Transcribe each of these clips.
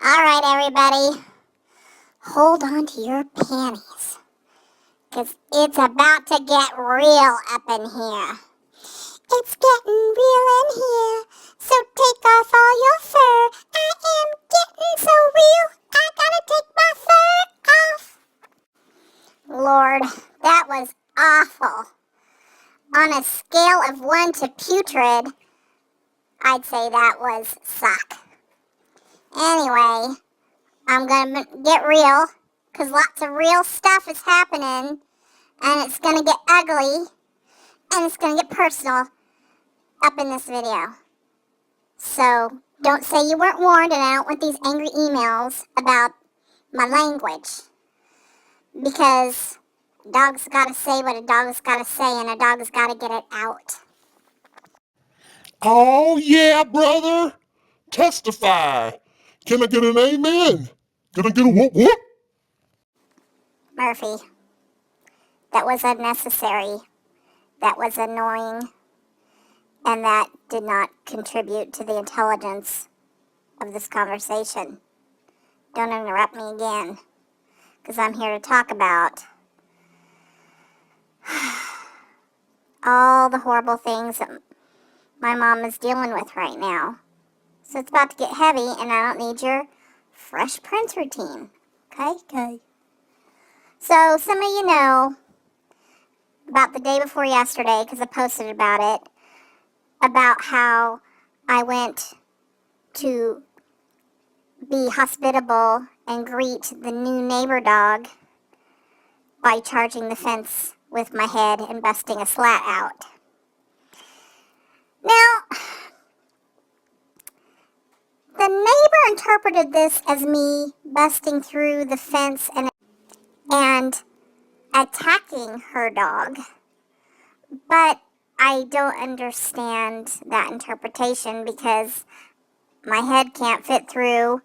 Alright, everybody, hold on to your panties, because it's about to get real up in here. It's getting real in here, so take off all your fur. I am getting so real, I gotta take my fur off. Lord, that was awful. On a scale of 1 to putrid, I'd say that was suck. Anyway, I'm gonna get real, because lots of real stuff is happening, and it's gonna get ugly, and it's gonna get personal up in this video. So, don't say you weren't warned, and I don't want these angry emails about my language. Because a dog's gotta say what a dog's gotta say, and a dog's gotta get it out. Oh, yeah, brother. Testify. Can I get an amen? Can I get a whoop whoop? Murphy, that was unnecessary. That was annoying. And that did not contribute to the intelligence of this conversation. Don't interrupt me again, because I'm here to talk about all the horrible things that my mom is dealing with right now. So it's about to get heavy, and I don't need your Fresh Prince routine. Okay? So some of you know about the day before yesterday, because I posted about it, about how I went to be hospitable and greet the new neighbor dog by charging the fence with my head and busting a slat out. Now, the neighbor interpreted this as me busting through the fence and attacking her dog, but I don't understand that interpretation, because my head can't fit through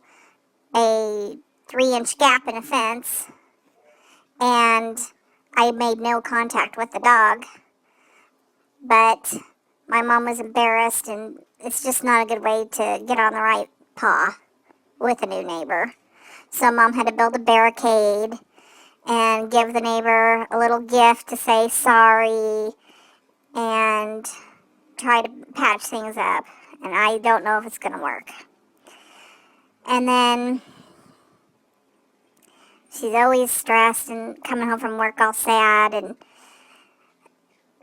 a 3-inch gap in a fence, and I made no contact with the dog. But my mom was embarrassed, and it's just not a good way to get on the right paw with a new neighbor. So mom had to build a barricade and give the neighbor a little gift to say sorry and try to patch things up. And I don't know if it's going to work. And then she's always stressed and coming home from work all sad. And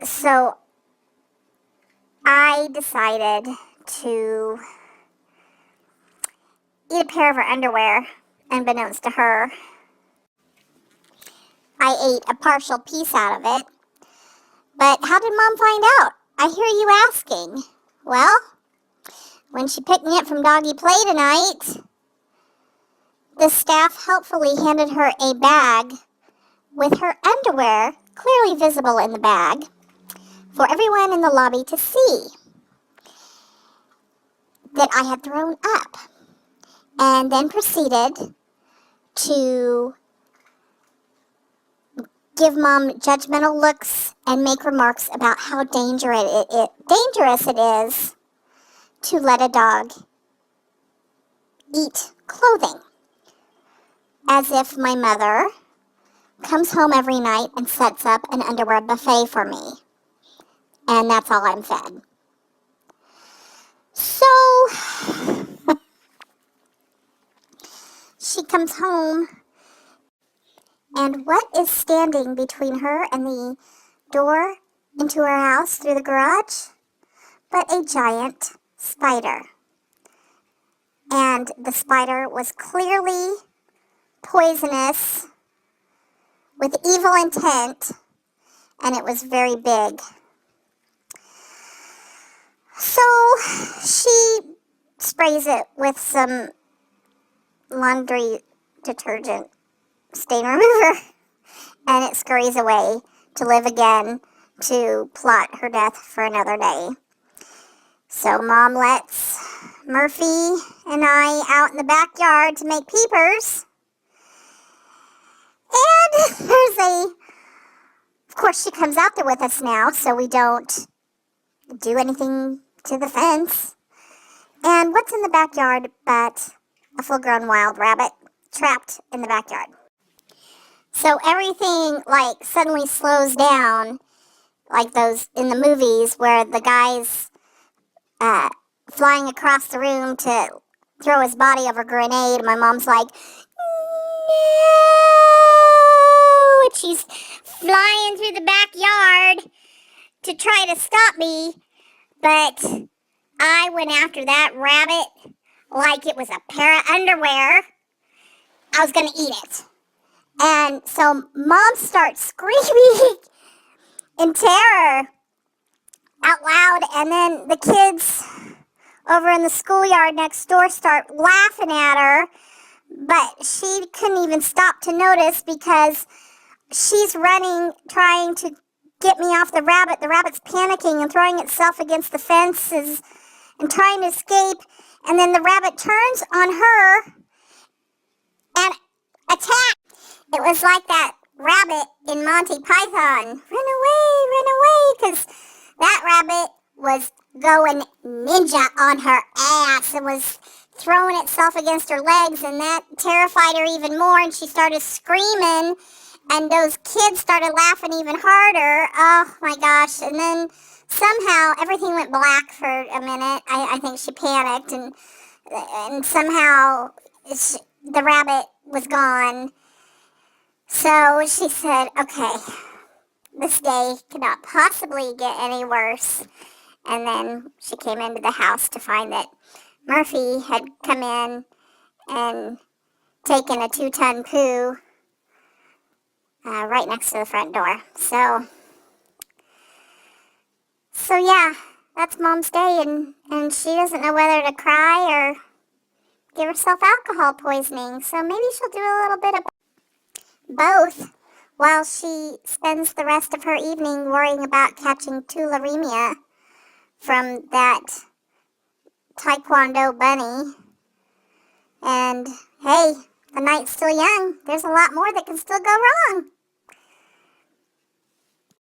so I decided to eat a pair of her underwear, unbeknownst to her. I ate a partial piece out of it. But how did Mom find out? I hear you asking. Well, when she picked me up from doggy play tonight, the staff helpfully handed her a bag with her underwear clearly visible in the bag for everyone in the lobby to see that I had thrown up, and then proceeded to give Mom judgmental looks and make remarks about how dangerous it is to let a dog eat clothing. As if my mother comes home every night and sets up an underwear buffet for me, and that's all I'm fed. So she comes home, and what is standing between her and the door into her house through the garage but a giant spider. And the spider was clearly poisonous, with evil intent, and it was very big. So she sprays it with some laundry detergent stain remover, and it scurries away to live again to plot her death for another day. So Mom lets Murphy and I out in the backyard to make peepers. And of course she comes out there with us now, so we don't do anything to the fence. And what's in the backyard but a full-grown wild rabbit trapped in the backyard. So everything, like, suddenly slows down, like those in the movies where the guy's flying across the room to throw his body over a grenade. My mom's like, no! And she's flying through the backyard to try to stop me. But I went after that rabbit like it was a pair of underwear. I was going to eat it. And so Mom starts screaming in terror out loud, and then the kids over in the schoolyard next door start laughing at her, but she couldn't even stop to notice because she's running, trying to get me off the rabbit. The rabbit's panicking and throwing itself against the fences and trying to escape, and then the rabbit turns on her and attacks. It was like that rabbit in Monty Python. Run away, because that rabbit was going ninja on her ass and was throwing itself against her legs, and that terrified her even more, and she started screaming, and those kids started laughing even harder. Oh my gosh. And then somehow everything went black for a minute. I think she panicked, and somehow the rabbit was gone. So she said, okay, this day cannot possibly get any worse. And then she came into the house to find that Murphy had come in and taken a 2-ton poo right next to the front door. So yeah, that's Mom's day, and she doesn't know whether to cry or give herself alcohol poisoning. So maybe she'll do a little bit of both while she spends the rest of her evening worrying about catching tularemia from that taekwondo bunny. And hey, the night's still young. There's a lot more that can still go wrong.